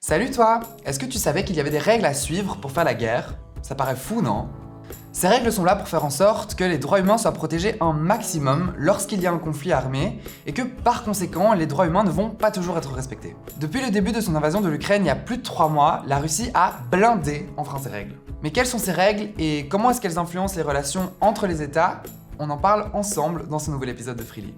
Salut toi! Est-ce que tu savais qu'il y avait des règles à suivre pour faire la guerre? Ça paraît fou, non? Ces règles sont là pour faire en sorte que les droits humains soient protégés un maximum lorsqu'il y a un conflit armé et que par conséquent, les droits humains ne vont pas toujours être respectés. Depuis le début de son invasion de l'Ukraine il y a plus de 3 mois, la Russie a blindé enfreint ces règles. Mais quelles sont ces règles et comment est-ce qu'elles influencent les relations entre les États? On en parle ensemble dans ce nouvel épisode de Freely.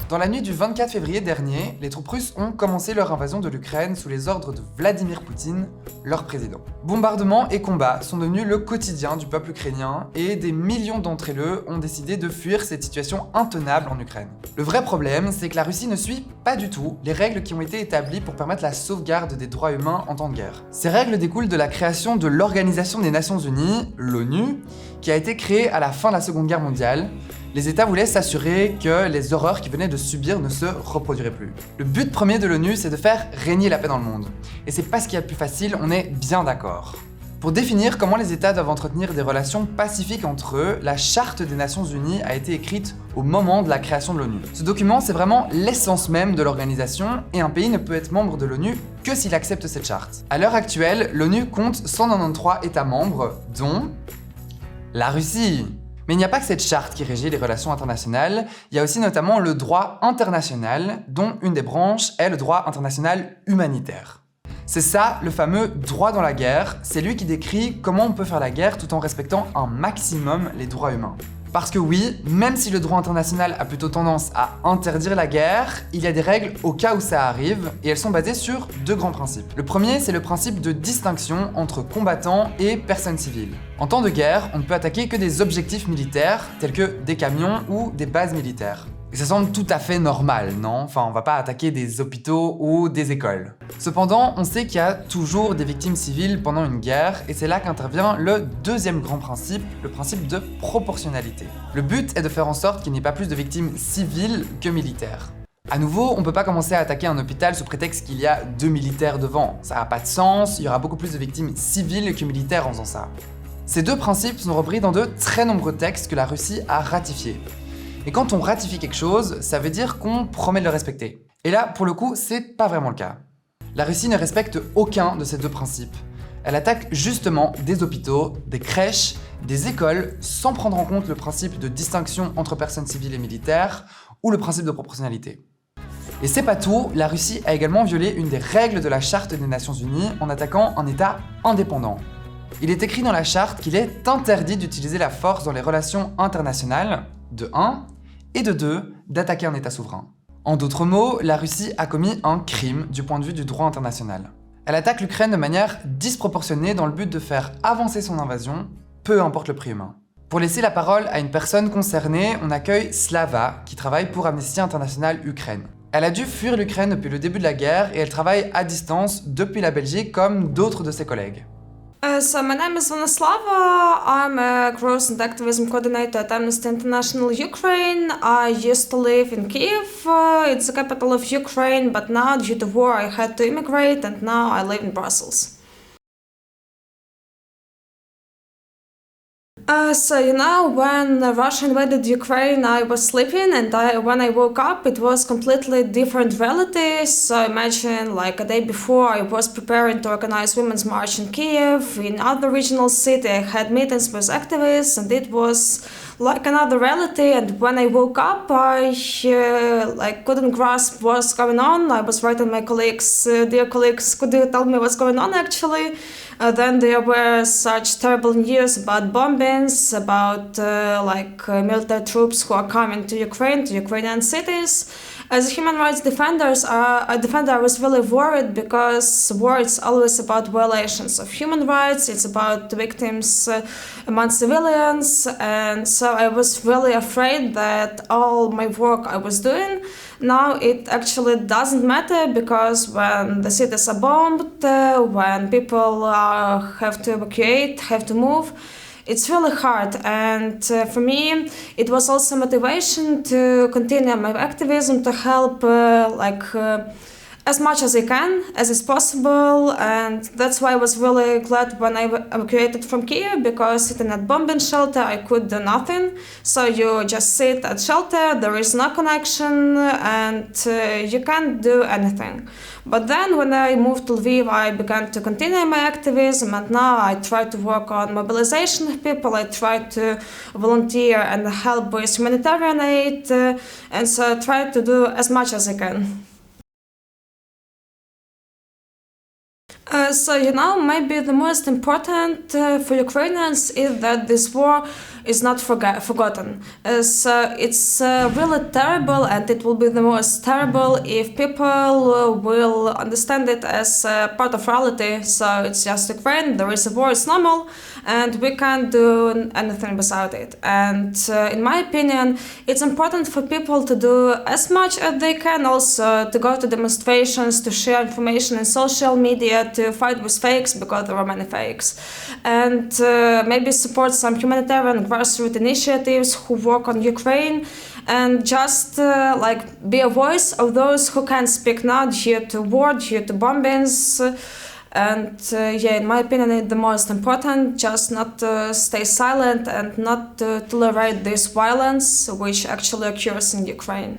Dans la nuit du 24 février dernier, les troupes russes ont commencé leur invasion de l'Ukraine sous les ordres de Vladimir Poutine, leur président. Bombardements et combats sont devenus le quotidien du peuple ukrainien et des millions d'entre eux ont décidé de fuir cette situation intenable en Ukraine. Le vrai problème, c'est que la Russie ne suit pas du tout les règles qui ont été établies pour permettre la sauvegarde des droits humains en temps de guerre. Ces règles découlent de la création de l'Organisation des Nations Unies, l'ONU, qui a été créée à la fin de la Seconde Guerre mondiale. Les États voulaient s'assurer que les horreurs qu'ils venaient de subir ne se reproduiraient plus. Le but premier de l'ONU, c'est de faire régner la paix dans le monde. Et c'est pas ce qu'il y a de plus facile, on est bien d'accord. Pour définir comment les États doivent entretenir des relations pacifiques entre eux, la Charte des Nations Unies a été écrite au moment de la création de l'ONU. Ce document, c'est vraiment l'essence même de l'organisation, et un pays ne peut être membre de l'ONU que s'il accepte cette charte. À l'heure actuelle, l'ONU compte 193 États membres, dont la Russie. Mais il n'y a pas que cette charte qui régit les relations internationales, il y a aussi notamment le droit international, dont une des branches est le droit international humanitaire. C'est ça, le fameux droit dans la guerre, c'est lui qui décrit comment on peut faire la guerre tout en respectant un maximum les droits humains. Parce que oui, même si le droit international a plutôt tendance à interdire la guerre, il y a des règles au cas où ça arrive, et elles sont basées sur 2 grands principes. Le premier, c'est le principe de distinction entre combattants et personnes civiles. En temps de guerre, on ne peut attaquer que des objectifs militaires, tels que des camions ou des bases militaires. Et ça semble tout à fait normal, non? Enfin, on va pas attaquer des hôpitaux ou des écoles. Cependant, on sait qu'il y a toujours des victimes civiles pendant une guerre, et c'est là qu'intervient le deuxième grand principe, le principe de proportionnalité. Le but est de faire en sorte qu'il n'y ait pas plus de victimes civiles que militaires. À nouveau, on peut pas commencer à attaquer un hôpital sous prétexte qu'il y a 2 militaires devant. Ça n'a pas de sens, il y aura beaucoup plus de victimes civiles que militaires en faisant ça. Ces 2 principes sont repris dans de très nombreux textes que la Russie a ratifiés. Et quand on ratifie quelque chose, ça veut dire qu'on promet de le respecter. Et là, pour le coup, c'est pas vraiment le cas. La Russie ne respecte aucun de ces 2 principes. Elle attaque justement des hôpitaux, des crèches, des écoles, sans prendre en compte le principe de distinction entre personnes civiles et militaires, ou le principe de proportionnalité. Et c'est pas tout, la Russie a également violé une des règles de la Charte des Nations Unies en attaquant un État indépendant. Il est écrit dans la charte qu'il est interdit d'utiliser la force dans les relations internationales, de 1, et de 2, d'attaquer un État souverain. En d'autres mots, la Russie a commis un crime du point de vue du droit international. Elle attaque l'Ukraine de manière disproportionnée dans le but de faire avancer son invasion, peu importe le prix humain. Pour laisser la parole à une personne concernée, on accueille Slava, qui travaille pour Amnesty International Ukraine. Elle a dû fuir l'Ukraine depuis le début de la guerre et elle travaille à distance depuis la Belgique comme d'autres de ses collègues. So my name is Venislava. I'm a growth and activism coordinator at Amnesty International Ukraine. I used to live in Kiev. It's the capital of Ukraine, but now due to war I had to immigrate and now I live in Brussels. When Russia invaded Ukraine, I was sleeping, and when I woke up, it was completely different reality. So imagine, like a day before, I was preparing to organize Women's March in Kiev. In other regional city, I had meetings with activists, and it was like another reality. And when I woke up, I couldn't grasp what's going on. I was writing my colleagues, dear colleagues, could you tell me what's going on actually? Then there were such terrible news about bombings, about military troops who are coming to Ukraine, to Ukrainian cities. As a human rights defender, I was really worried because war is always about violations of human rights. It's about victims among civilians, and so I was really afraid that all my work I was doing now it actually doesn't matter, because when the cities are bombed, when people have to evacuate, have to move, it's really hard. And for me, it was also motivation to continue my activism, to help as much as I can, as is possible, and that's why I was really glad when I evacuated from Kiev, because sitting at bombing shelter I could do nothing. So you just sit at shelter, there is no connection, and you can't do anything. But then when I moved to Lviv, I began to continue my activism, and now I try to work on mobilization of people, I try to volunteer and help with humanitarian aid, and so I try to do as much as I can. Maybe the most important for Ukrainians is that this war is not forgotten. It's really terrible, and it will be the most terrible if people will understand it as part of reality. So it's just Ukraine, there is a war, it's normal, and we can't do anything without it. And in my opinion, it's important for people to do as much as they can, also to go to demonstrations, to share information in social media, to fight with fakes, because there are many fakes, and maybe support some humanitarian grassroots initiatives who work on Ukraine, and just be a voice of those who can't speak now due to war, due to bombings. In my opinion, it's the most important, just not to stay silent and not to tolerate this violence which actually occurs in Ukraine.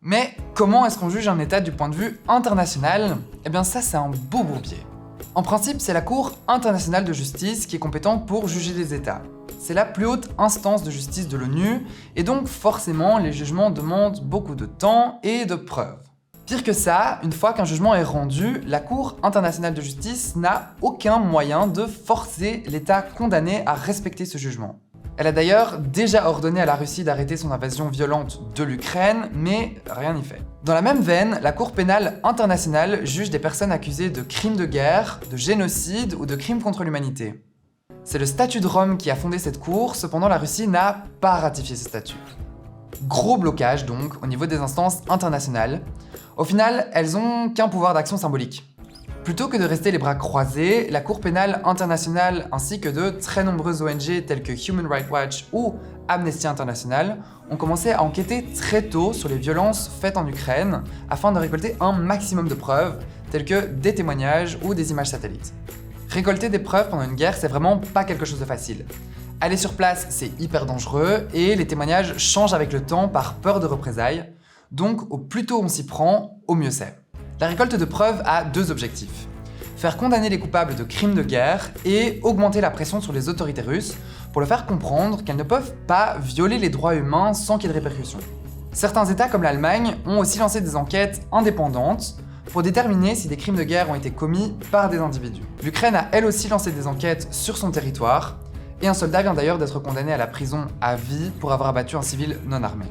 Mais comment est-ce qu'on juge un État du point de vue international? Eh bien ça, c'est un beau bourbier. En principe, c'est la Cour internationale de justice qui est compétente pour juger les États. C'est la plus haute instance de justice de l'ONU, et donc forcément, les jugements demandent beaucoup de temps et de preuves. Pire que ça, une fois qu'un jugement est rendu, la Cour internationale de justice n'a aucun moyen de forcer l'État condamné à respecter ce jugement. Elle a d'ailleurs déjà ordonné à la Russie d'arrêter son invasion violente de l'Ukraine, mais rien n'y fait. Dans la même veine, la Cour pénale internationale juge des personnes accusées de crimes de guerre, de génocide ou de crimes contre l'humanité. C'est le statut de Rome qui a fondé cette cour, cependant la Russie n'a pas ratifié ce statut. Gros blocage donc au niveau des instances internationales. Au final, elles ont qu'un pouvoir d'action symbolique. Plutôt que de rester les bras croisés, la Cour pénale internationale ainsi que de très nombreuses ONG telles que Human Rights Watch ou Amnesty International ont commencé à enquêter très tôt sur les violences faites en Ukraine afin de récolter un maximum de preuves telles que des témoignages ou des images satellites. Récolter des preuves pendant une guerre, c'est vraiment pas quelque chose de facile. Aller sur place, c'est hyper dangereux et les témoignages changent avec le temps par peur de représailles. Donc au plus tôt on s'y prend, au mieux c'est. La récolte de preuves a deux objectifs. Faire condamner les coupables de crimes de guerre et augmenter la pression sur les autorités russes pour leur faire comprendre qu'elles ne peuvent pas violer les droits humains sans qu'il y ait de répercussions. Certains États comme l'Allemagne ont aussi lancé des enquêtes indépendantes pour déterminer si des crimes de guerre ont été commis par des individus. L'Ukraine a elle aussi lancé des enquêtes sur son territoire, et un soldat vient d'ailleurs d'être condamné à la prison à vie pour avoir abattu un civil non armé.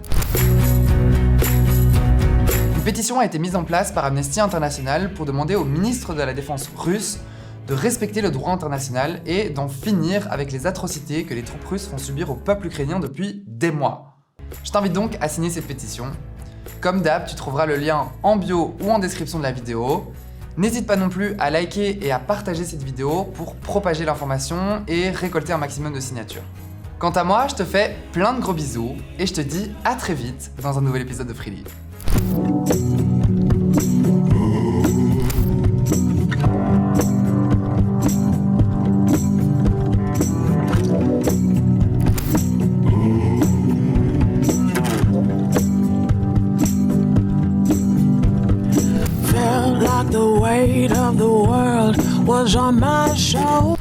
Une pétition a été mise en place par Amnesty International pour demander au ministre de la Défense russe de respecter le droit international et d'en finir avec les atrocités que les troupes russes font subir au peuple ukrainien depuis des mois. Je t'invite donc à signer cette pétition. Comme d'hab, tu trouveras le lien en bio ou en description de la vidéo. N'hésite pas non plus à liker et à partager cette vidéo pour propager l'information et récolter un maximum de signatures. Quant à moi, je te fais plein de gros bisous et je te dis à très vite dans un nouvel épisode de Freely. The weight of the world was on my shoulders.